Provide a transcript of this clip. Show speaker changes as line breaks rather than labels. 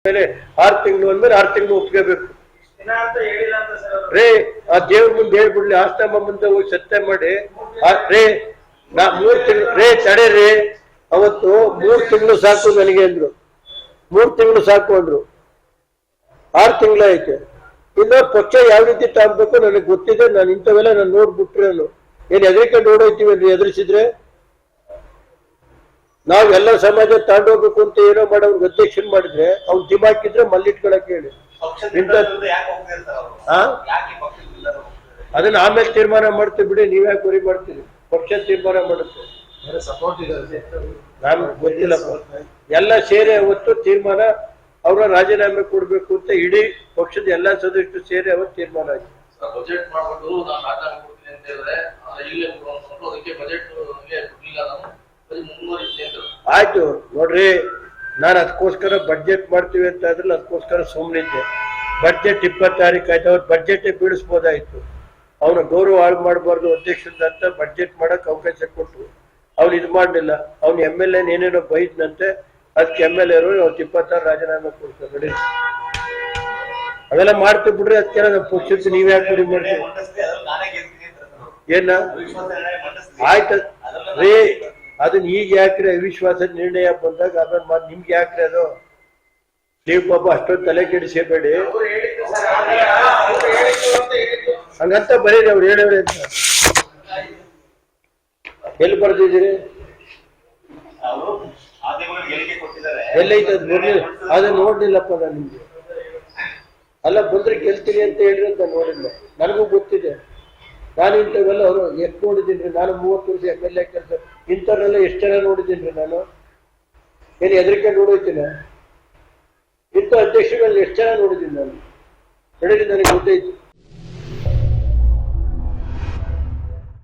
ಮೇಲೆ 6 ತಿಂಗಳು ಅಂದ್ಮೇಲೆ 6 ತಿಂಗಳು ಒಪ್ಕೋಬೇಕು ರೇ. ಆ ದೇವ್ರ ಮುಂದೆ ಹೇಳ್ಬಿಡ್ಲಿ, ಆಸ್ತಮ ಮುಂದೆ ಹೋಗಿ ಸತ್ಯ ಮಾಡಿ ರೇ. 3 ತಿಂಗಳು ರೇ ತಡೆ ರೇ. ಅವತ್ತು 3 ತಿಂಗಳು ಸಾಕು ನನಗೆ ಅಂದ್ರು. 3 ತಿಂಗಳು ಸಾಕು ಅಂದ್ರು. 6 ತಿಂಗಳಾಯ್ತು. ಇನ್ನು ಪಕ್ಷ ಯಾವ ರೀತಿ ತಾಳ್ಬೇಕು ನನಗೆ ಗೊತ್ತಿದೆ. ನಾನು ಇಂಥವೆಲ್ಲ ನಾನು ನೋಡ್ಬಿಟ್ರೆ ಏನ್ ಎದ್ರಿಕೊಂಡು ಓಡೋಯ್ತೀವಿ ಅಂದ್ರೆ ಎದುರಿಸಿದ್ರೆ ನಾವು ಎಲ್ಲ ಸಮಾಜ ತಾಂಡೋಗ್ಬೇಕು ಅಂತ ಏನೋ ಮಾಡಿ ಅವ್ರಿಗೆ ಅಧ್ಯಕ್ಷನ್ ಮಾಡಿದ್ರೆ ಅವ್ನು ದಿಮಾಕಿದ್ರೆ ಮಲ್ಲಿಟ್ಕೊಳಕ್ಕೆ ಹೇಳಿ. ಅದನ್ನ ಆಮೇಲೆ ತೀರ್ಮಾನ ಮಾಡ್ತೀವಿ ಬಿಡಿ, ನೀವ್ಯಾಕೆ ಗುರಿ ಮಾಡ್ತೀರಿ? ಪಕ್ಷ ತೀರ್ಮಾನ ಮಾಡುತ್ತೆ. ನಮ್ಗೆ ಗೊತ್ತಿಲ್ಲ, ಎಲ್ಲ ಸೇರಿ ಅವತ್ತು ತೀರ್ಮಾನ ಅವ್ರ ರಾಜೀನಾಮೆ ಕೊಡ್ಬೇಕು ಅಂತ ಇಡೀ ಪಕ್ಷದ ಎಲ್ಲಾ ಸದಸ್ಯರು ಸೇರಿ ಅವತ್ತು ತೀರ್ಮಾನ ಆಯ್ತು. ಆಯ್ತು ನೋಡ್ರಿ, ನಾನು ಅದಕ್ಕೋಸ್ಕರ ಬಡ್ಜೆಟ್ ಮಾಡ್ತೀವಿ ಅಂತ ಆದ್ರಲ್ಲ, ಅದಕ್ಕೋಸ್ಕರ ಸುಮ್ಮನಿದ್ದೆ. ಬಡ್ಜೆಟ್ 20 ತಾರೀಕು ಆಯ್ತು. ಅವ್ರ ಬಡ್ಜೆಟ್ ಬೀಳಿಸ್ಬೋದಾಯ್ತು. ಅವನ ಗೌರವ ಹಾಳು ಮಾಡಬಾರ್ದು ಅಧ್ಯಕ್ಷರಂತ ಬಡ್ಜೆಟ್ ಮಾಡಕ್ ಅವಕಾಶ ಕೊಟ್ಟು ಅವ್ನು ಇದು ಮಾಡಲಿಲ್ಲ. ಅವ್ನು MLA ಏನೇನೋ ಬೈದ್ನಂತೆ, ಅದಕ್ಕೆ MLA ಅವತ್ತು 26 ರಾಜೀನಾಮೆ ಕೊಡ್ತಾರೆ. ನೋಡಿ ಅವೆಲ್ಲ ಮಾಡ್ತೀವಿ ಬಿಡ್ರಿ. ಅದಕ್ಕೆಲ್ಲ ನಮ್ಮ ಪಕ್ಷಕ್ಕೆ ನೀವ್ ಯಾಕೆ ಗುರಿ ಮಾಡ್ತೀವಿ? ಏನ ಆಯ್ತು ರೀ, ಅದನ್ನ ಈಗ ಯಾಕ್ರಿ ಅವಿಶ್ವಾಸದ ನಿರ್ಣಯ ಬಂದಾಗ ಅದನ್ನ ಮಾಡಿ ನಿಮ್ಗೆ ಯಾಕ್ರಿ ಅದು? ನೀವು ಪಾಪ ಅಷ್ಟೊಂದು ತಲೆ ಕೆಡಿಸಬೇಡಿ. ಹಂಗಂತ ಬರೀರಿ, ಅವ್ರು ಹೇಳವ್ರಿ ಅಂತ ಎಲ್ಲಿ ಬರ್ದಿದ್ದೀರಿ? ಎಲ್ಲೈತೆ ಅದು ನೋಡ್ಲಿಲ್ಲ, ಅದನ್ನ ನೋಡ್ಲಿಲ್ಲಪ್ಪ ನಾನು. ನಿಮ್ಗೆ ಅಲ್ಲ ಬಂದ್ರೆ ಗೆಲ್ತೀನಿ ಅಂತ ಹೇಳ್ರಿ ಅಂತ ನೋಡಿಲ್ಲ. ನನಗೂ ಗೊತ್ತಿದೆ. ನಾನು ಇಂಥವೆಲ್ಲ ಅವರು ಎಷ್ಟು ನೋಡಿದ್ದೀನಿ. ನಾನು 30 ವರ್ಷ MLA ಕೆಲಸ ಇಂಥವ್ರೆಲ್ಲ ಎಷ್ಟು ಜನ ನೋಡಿದ್ದೀನಿ. ನಾನು ಏನು ಹೆದರಿಕೆ ನೋಡೋಯ್ತೀನಿ. ಇಂಥ ಅಧ್ಯಕ್ಷರಲ್ಲಿ ಎಷ್ಟು ಜನ ನೋಡಿದ್ದೀನಿ ನಾನು. ನಡೆದಿ ನನಗೆ ಗೊತ್ತೈತಿ.